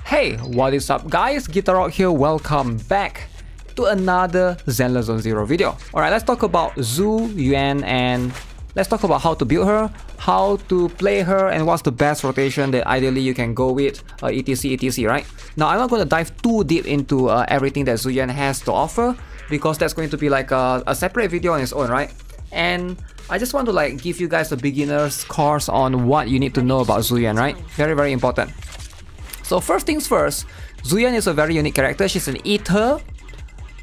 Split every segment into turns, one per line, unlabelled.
Hey, what is up guys? GuitarRock here, welcome back to another Zenless Zone Zero video. Alright, let's talk about Zhu Yuan and let's talk about how to build her, how to play her, and what's the best rotation that ideally you can go with, etc, right? Now, I'm not going to dive too deep into everything that Zhu Yuan has to offer, because that's going to be like a separate video on its own, right? And I just want to like give you guys a beginner's course on what you need to know about Zhu Yuan, right? Very, very important. So first things first, Zhu Yuan is a very unique character. She's an eater,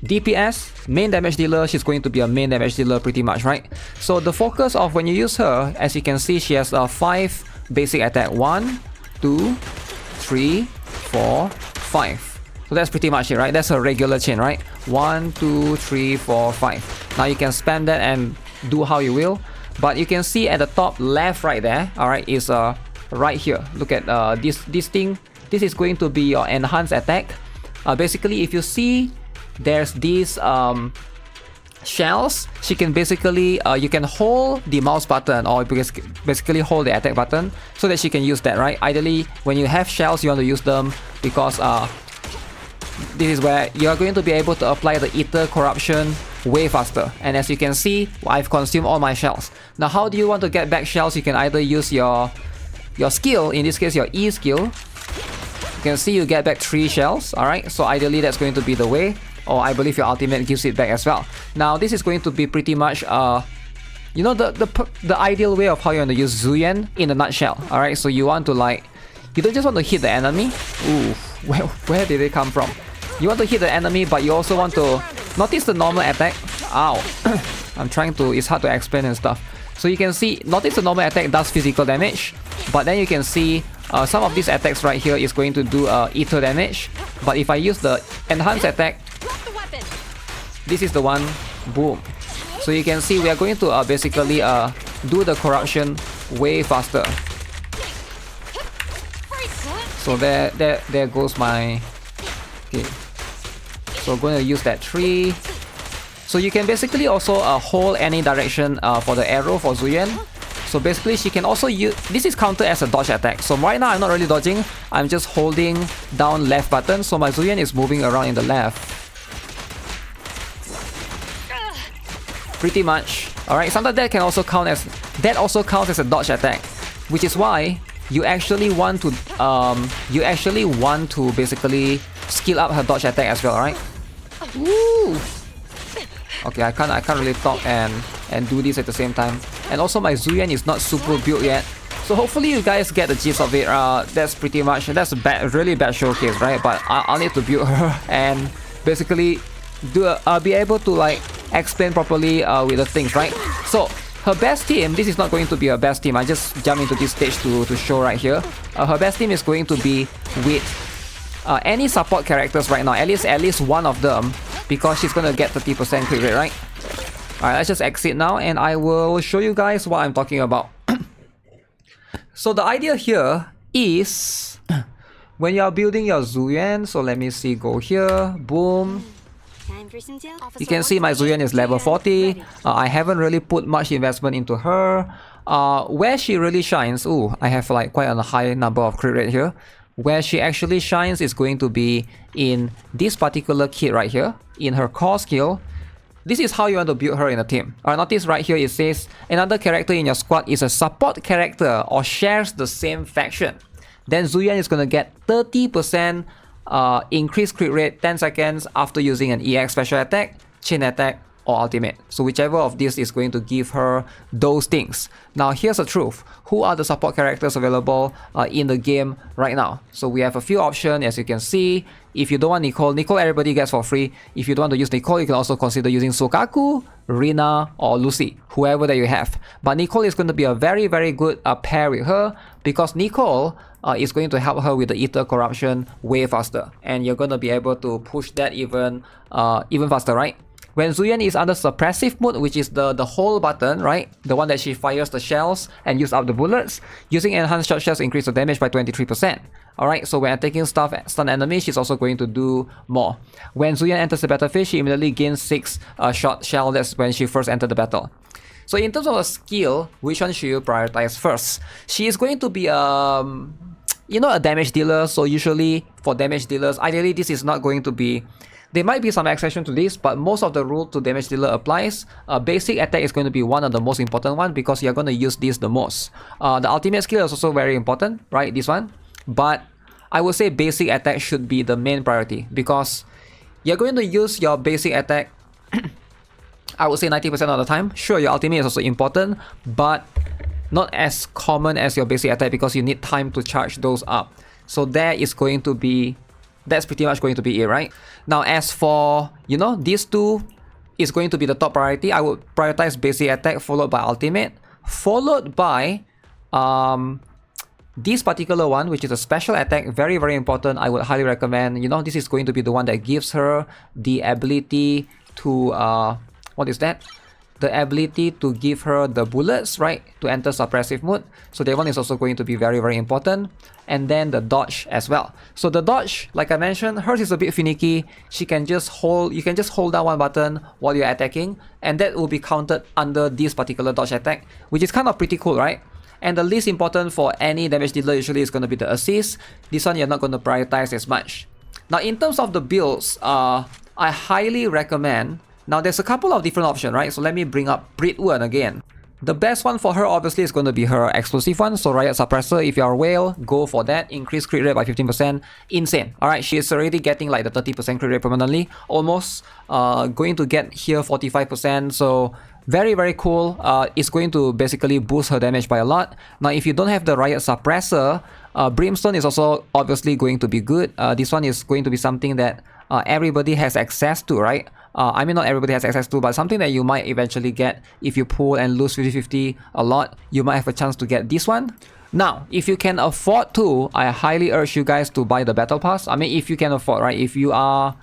DPS, main damage dealer. She's going to be a main damage dealer pretty much, right? So the focus of when you use her, as you can see, she has 5 basic attack. 1, 2, 3, 4, 5. So that's pretty much it, right? That's a regular chain, right? 1, 2, 3, 4, 5. Now you can spam that and do how you will. But you can see at the top left right there, alright, is right here. Look at this thing. This is going to be your enhanced attack. Basically, if you see there's these shells, she can basically you can hold the mouse button or basically hold the attack button so that she can use that, right? Ideally, when you have shells, you want to use them because this is where you are going to be able to apply the Ether corruption way faster. And as you can see, I've consumed all my shells. Now, how do you want to get back shells? You can either use your skill, in this case your E skill. You can see you get back 3 shells, alright? So ideally that's going to be the way, or I believe your ultimate gives it back as well. Now this is going to be pretty much you know, the ideal way of how you want to use Zhu Yuan in a nutshell, alright? So you want to like, you don't just want to hit the enemy. Ooh, where did they come from? You want to hit the enemy, but you also want to notice the normal attack. Ow. I'm trying to, it's hard to explain and stuff. So you can see, notice the normal attack does physical damage, but then you can see some of these attacks right here is going to do ether damage. But if I use the enhanced attack, this is the one, boom. So you can see we are going to basically do the corruption way faster. So there goes my, okay. So I'm going to use that 3. So you can basically also hold any direction for the arrow for Zhu Yuan. So basically she can also use, this is counted as a dodge attack. So right now I'm not really dodging, I'm just holding down left button. So my Zhu Yuan is moving around in the left. Pretty much. Alright, sometimes that can also count as, that also counts as a dodge attack. Which is why you actually want to basically skill up her dodge attack as well, right? Woo! Okay, I can't really talk and do this at the same time. And also my Zhu Yuan is not super built yet. So hopefully you guys get the gist of it. That's pretty much, that's a really bad showcase, right? But I'll need to build her and basically be able to like explain properly with the things, right? So her best team, this is not going to be her best team. I just jumped into this stage to show right here. Her best team is going to be with any support characters right now, at least one of them, because she's gonna get 30% crit rate, right? Alright, let's just exit now and I will show you guys what I'm talking about. So the idea here is when you are building your Zhu Yuan, so let me see, go here, boom. You can see my Zhu Yuan is level 40. I haven't really put much investment into her. Where she really shines, ooh, I have like quite a high number of crit rate here. Where she actually shines is going to be in this particular kit right here, in her core skill. This is how you want to build her in a team. Alright, notice right here it says another character in your squad is a support character or shares the same faction. Then Zhu Yuan is going to get 30% increased crit rate 10 seconds after using an EX special attack, chain attack, or ultimate. So whichever of these is going to give her those things. Now here's the truth. Who are the support characters available in the game right now? So we have a few options, as you can see. If you don't want Nicole everybody gets for free. If you don't want to use Nicole, you can also consider using Sokaku, Rina, or Lucy, whoever that you have. But Nicole is going to be a very, very good pair with her, because Nicole is going to help her with the ether corruption way faster. And you're going to be able to push that even faster, right? When Zhu Yuan is under suppressive mode, which is the hold button, right? The one that she fires the shells and use up the bullets. Using enhanced shot shells increase the damage by 23%. Alright, so when attacking stun enemies, she's also going to do more. When Zhu Yuan enters the battlefield, she immediately gains 6 shot shell. That's when she first entered the battle. So in terms of a skill, which one should you prioritize first? She is going to be you know, a damage dealer. So usually for damage dealers, ideally this is not going to be, there might be some exception to this, but most of the rule to damage dealer applies. Basic attack is going to be one of the most important one because you're going to use this the most. The ultimate skill is also very important, right? This one. But I would say basic attack should be the main priority because you're going to use your basic attack I would say 90% of the time. Sure, your ultimate is also important, but not as common as your basic attack because you need time to charge those up. So that's pretty much going to be it, right? Now, as for, you know, these two is going to be the top priority. I would prioritize basic attack followed by ultimate, followed by this particular one, which is a special attack. Very, very important. I would highly recommend, you know, this is going to be the one that gives her the ability to, what is that? The ability to give her the bullets, right? To enter suppressive mode. So that one is also going to be very, very important. And then the dodge as well. So the dodge, like I mentioned, hers is a bit finicky. You can just hold down one button while you're attacking, and that will be counted under this particular dodge attack, which is kind of pretty cool, right? And the least important for any damage dealer usually is going to be the assist. This one you're not going to prioritize as much. Now, in terms of the builds, I highly recommend. Now, there's a couple of different options, right? So let me bring up Zhu Yuan again. The best one for her obviously is going to be her exclusive one. So Riot Suppressor, if you're a whale, go for that. Increase crit rate by 15%. Insane. Alright, she's already getting like the 30% crit rate permanently. Almost going to get here 45%. So very, very cool. It's going to basically boost her damage by a lot. Now, if you don't have the Riot Suppressor, Brimstone is also obviously going to be good. This one is going to be something that everybody has access to, right? I mean, not everybody has access to, but something that you might eventually get if you pull and lose 50-50 a lot. You might have a chance to get this one. Now, if you can afford to, I highly urge you guys to buy the Battle Pass. I mean, if you can afford, right? If you are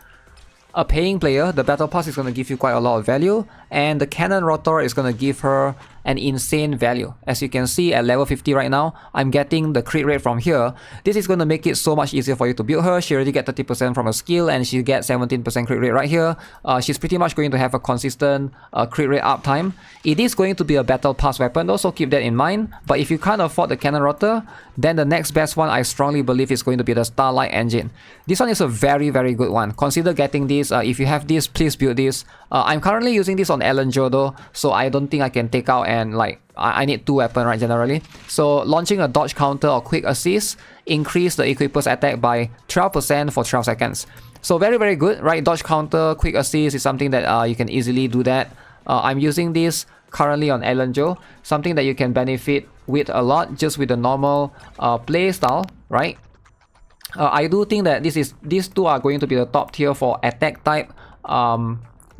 a paying player, the Battle Pass is going to give you quite a lot of value, and the Cannon Rotor is going to give her an insane value. As you can see at level 50 right now, I'm getting the crit rate from here. This is going to make it so much easier for you to build her. She already get 30% from her skill, and she gets 17% crit rate right here. She's pretty much going to have a consistent crit rate uptime. It is going to be a Battle Pass weapon, also keep that in mind. But if you can't afford the Cannon Rotor, then the next best one I strongly believe is going to be the Starlight Engine. This one is a very, very good one. Consider getting this. If you have this, please build this. I'm currently using this on Ellen Jo though, so I don't think I can take out and like I need two weapons, right, generally. So launching a dodge counter or quick assist, increase the equiper's attack by 12% for 12 seconds. So very, very good, right? Dodge counter, quick assist is something that you can easily do that. I'm using this currently on Ellen Jo, something that you can benefit with a lot just with the normal play style, right? I do think that these two are going to be the top tier for attack type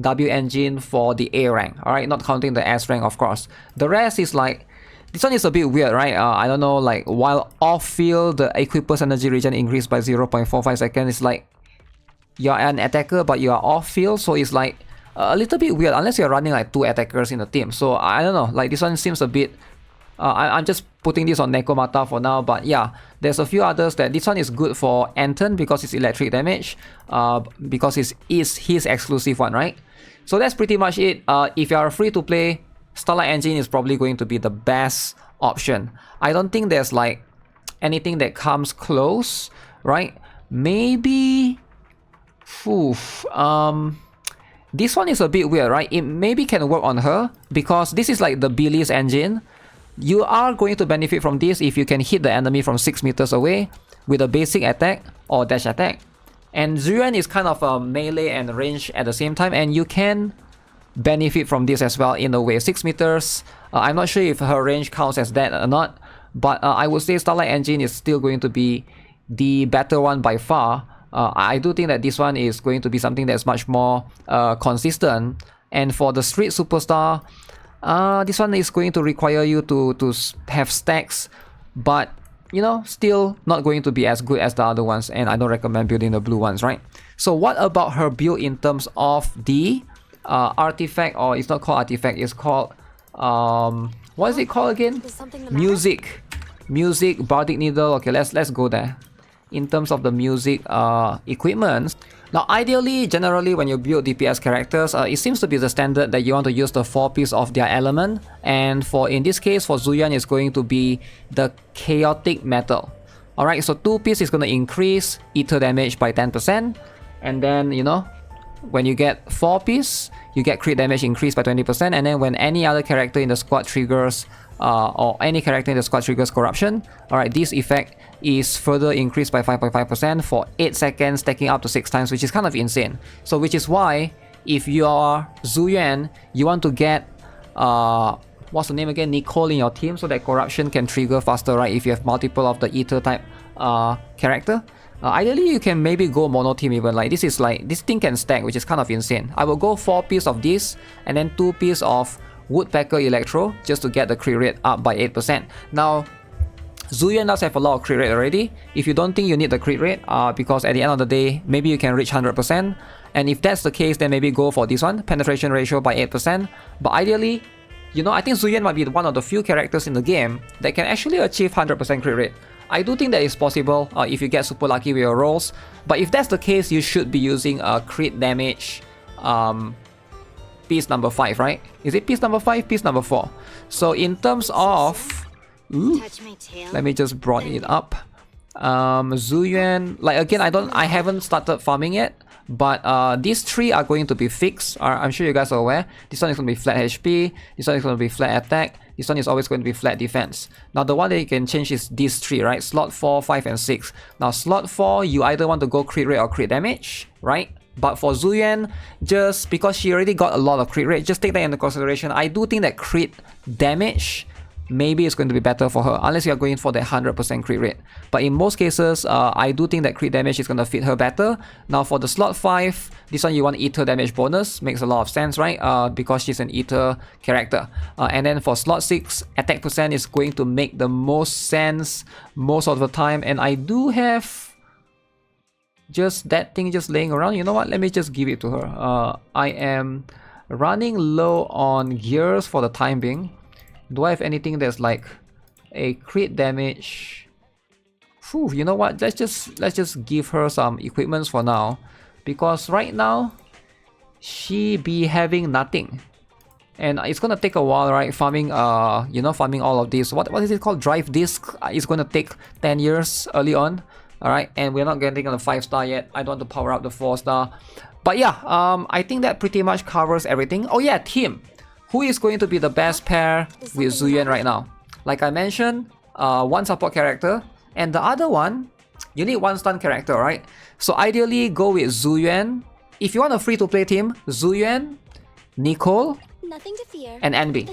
W engine for the A rank, alright, not counting the S rank, of course. The rest is like, this one is a bit weird, right? I don't know, like while off field the equiper's energy regen increased by 0.45 seconds. It's like you're an attacker but you are off field, so it's like a little bit weird unless you're running like two attackers in the team. So I don't know, like this one seems a bit I'm just putting this on Nekomata for now, but yeah, there's a few others that this one is good for Anton because it's electric damage, because it's his exclusive one, right? So that's pretty much it. If you are free to play, Starlight Engine is probably going to be the best option. I don't think there's like anything that comes close, right? Maybe, this one is a bit weird, right? It maybe can work on her because this is like the Billy's engine. You are going to benefit from this if you can hit the enemy from 6 meters away with a basic attack or dash attack. And Zhu Yuan is kind of a melee and range at the same time, and you can benefit from this as well in a way. 6 meters, I'm not sure if her range counts as that or not, but I would say Starlight Engine is still going to be the better one by far. I do think that this one is going to be something that's much more consistent. And for the Street Superstar, this one is going to require you to have stacks, but you know, still not going to be as good as the other ones, and I don't recommend building the blue ones, right? So what about her build in terms of the artifact, or it's not called artifact, it's called what is it called again? Music Bardic Needle. Okay, let's go there. In terms of the music equipment, now ideally, generally when you build DPS characters, it seems to be the standard that you want to use the 4-piece of their element, and in this case for Zhu Yuan, it's going to be the chaotic metal. Alright, so 2 piece is gonna increase ether damage by 10%. And then, you know, when you get 4 piece, you get crit damage increased by 20%. And then when any other character in the squad triggers or any character in the squad triggers corruption, alright, this effect is further increased by 5.5% for 8 seconds, stacking up to 6 times, which is kind of insane. So which is why if you are Zhu Yuan, you want to get what's the name again, Nicole in your team, so that corruption can trigger faster, right? If you have multiple of the ether type character. Ideally you can maybe go mono team even, like this is like, this thing can stack, which is kind of insane. I will go 4 piece of this and then 2 piece of Woodpecker Electro just to get the crit rate up by 8%. Now Zhu Yuan does have a lot of crit rate already. If you don't think you need the crit rate, because at the end of the day, maybe you can reach 100%. And if that's the case, then maybe go for this one, penetration ratio by 8%. But ideally, you know, I think Zhu Yuan might be one of the few characters in the game that can actually achieve 100% crit rate. I do think that is possible if you get super lucky with your rolls. But if that's the case, you should be using a crit damage piece number 5, right? Is it piece number 5? Piece number 4. So in terms of... Ooh, let me just broaden it up. Zhu Yuan, like again, I haven't started farming yet. But these 3 are going to be fixed. I'm sure you guys are aware. This one is going to be flat HP. This one is going to be flat attack. This one is always going to be flat defense. Now the one that you can change is these 3, right? Slot 4, 5, and 6. Now slot 4, you either want to go crit rate or crit damage, right? But for Zhu Yuan, just because she already got a lot of crit rate, just take that into consideration. I do think that crit damage maybe it's going to be better for her, unless you are going for the 100% crit rate. But in most cases, I do think that crit damage is going to fit her better. Now for the slot 5, this one you want ether damage bonus, makes a lot of sense, right? Because she's an ether character. And then for slot 6, attack percent is going to make the most sense most of the time. And I do have just that thing just laying around. You know what? Let me just give it to her. I am running low on gears for the time being. Do I have anything that's like a crit damage? Whew, you know what? Let's just give her some equipments for now, because right now she be having nothing, and it's gonna take a while, right? Farming, you know, farming all of this. What is it called? Drive disc. It's gonna take 10 years early on. All right, and we're not getting on the 5-star yet. I don't want to power up the 4-star, but yeah, I think that pretty much covers everything. Oh yeah, team. Who is going to be the best pair with Zhu Yuan right now? Like I mentioned, 1 support character, and the other one, you need 1 stun character, right? So ideally, go with Zhu Yuan. If you want a free-to-play team, Zhu Yuan, Nicole, and Envy.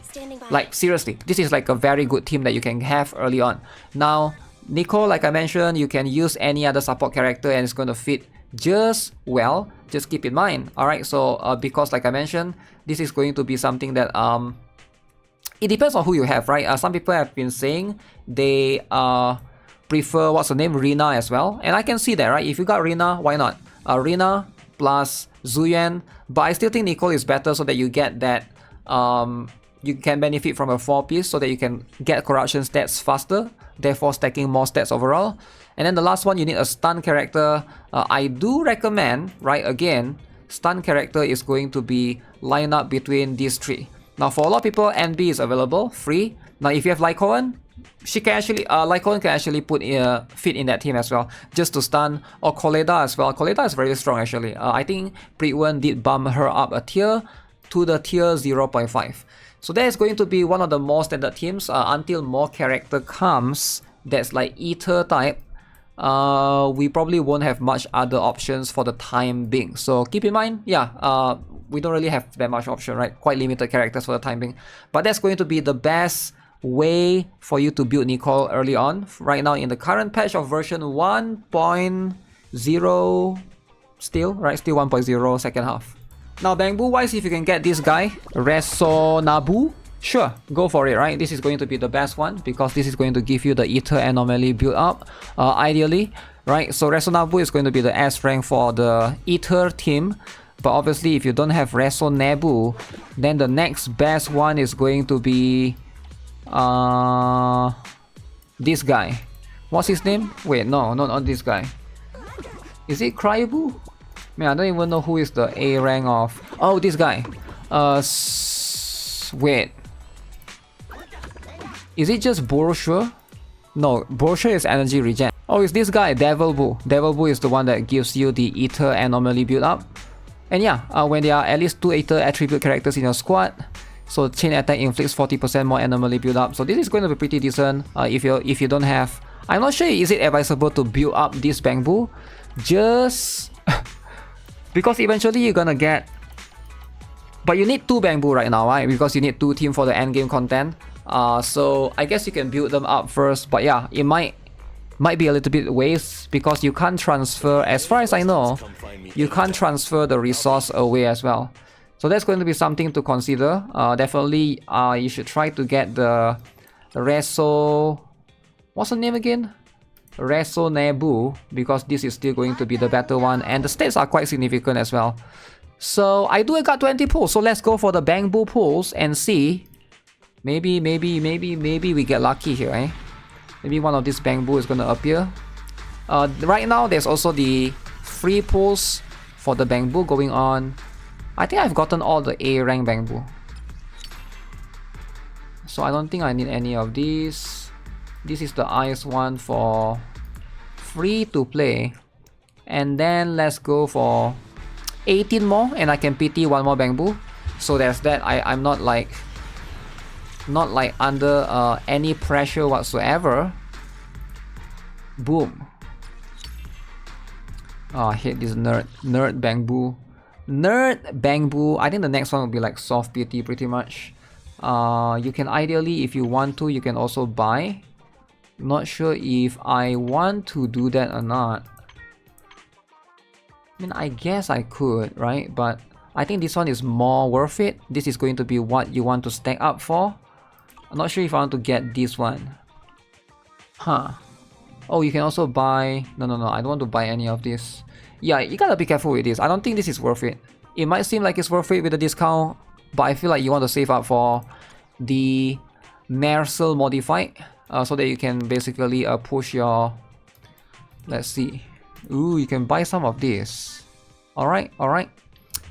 Like seriously, this is like a very good team that you can have early on. Now, Nicole, like I mentioned, you can use any other support character and it's going to fit just well. Just keep in mind, alright? So because like I mentioned, this is going to be something that it depends on who you have, right? Some people have been saying they prefer, what's the name, Rina as well, and I can see that, right? If you got Rina, why not? Rina plus Zhu Yuan, but I still think Nicole is better, so that you get that you can benefit from a 4-piece, so that you can get corruption stats faster, therefore stacking more stats overall. And then the last one, you need a stun character. I do recommend, right, again, stun character is going to be lined up between these 3. Now for a lot of people, NB is available, free. Now if you have Lycoan, she can actually, Lycoan can actually fit in that team as well, just to stun, or Koleda as well. Koleda is very strong actually. I think Preetwen did bump her up a tier to the tier 0.5. So that is going to be one of the more standard teams until more character comes that's like ether type. We probably won't have much other options for the time being. So keep in mind, yeah, we don't really have that much option, right? Quite limited characters for the time being. But that's going to be the best way for you to build Nicole early on. Right now in the current patch of version 1.0 still, right? Still 1.0 second half. Now Bangboo wise, if you can get this guy, Resonabu, sure, go for it, right? This is going to be the best one because this is going to give you the ether anomaly build up, ideally, right? So Resonabu is going to be the S rank for the ether team. But obviously, if you don't have Resonabu, then the next best one is going to be this guy. What's his name? Wait, no, not this guy. Is it Cryabu? Man, I don't even know who is the A rank of. Oh, this guy. Wait. Is it just Borosure? No, Borosure is energy regen. Oh, it's this guy, Bangboo. Bangboo is the one that gives you the Ether Anomaly build up. And yeah, when there are at least 2 Ether attribute characters in your squad, so chain attack inflicts 40% more anomaly build up. So this is going to be pretty decent if you don't have. I'm not sure is it advisable to build up this Bangboo, just because eventually you're gonna get. But you need 2 Bangboo right now, right? Because you need 2 team for the end game content. So I guess you can build them up first. But yeah, it might be a little bit waste because you can't transfer. As far as I know, you can't transfer the resource away as well. So that's going to be something to consider. Definitely, you should try to get the Reso. What's the name again? Reso Nebu, because this is still going to be the better one, and the stats are quite significant as well. So I do got 20 pulls. So let's go for the Bangboo pulls and see. Maybe we get lucky here, eh? Maybe one of these Bangboo is gonna appear. Right now, there's also the free pulls for the Bangboo going on. I think I've gotten all the A rank Bangboo, so I don't think I need any of these. This is the ice one for free to play, and then let's go for 18 more, and I can PT one more Bangboo. So there's that. I'm not like under any pressure whatsoever. Boom. Oh, I hate this nerd Bangboo. Nerd Bangboo. I think the next one will be like soft PT pretty much. You can ideally, if you want to, you can also buy. Not sure if I want to do that or not. I mean, I guess I could, right? But I think this one is more worth it. This is going to be what you want to stack up for. I'm not sure if I want to get this one. Huh. Oh, you can also buy. No, I don't want to buy any of this. Yeah, you gotta be careful with this. I don't think this is worth it. It might seem like it's worth it with the discount, but I feel like you want to save up for the Marcel modified, so that you can basically push your. Let's see. Ooh, you can buy some of this. Alright.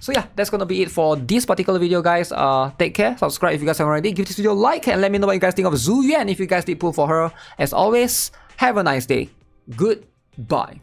So yeah, that's gonna be it for this particular video, guys. Take care, subscribe if you guys haven't already, give this video a like, and let me know what you guys think of Zhu Yuan if you guys did pull for her. As always, have a nice day. Goodbye.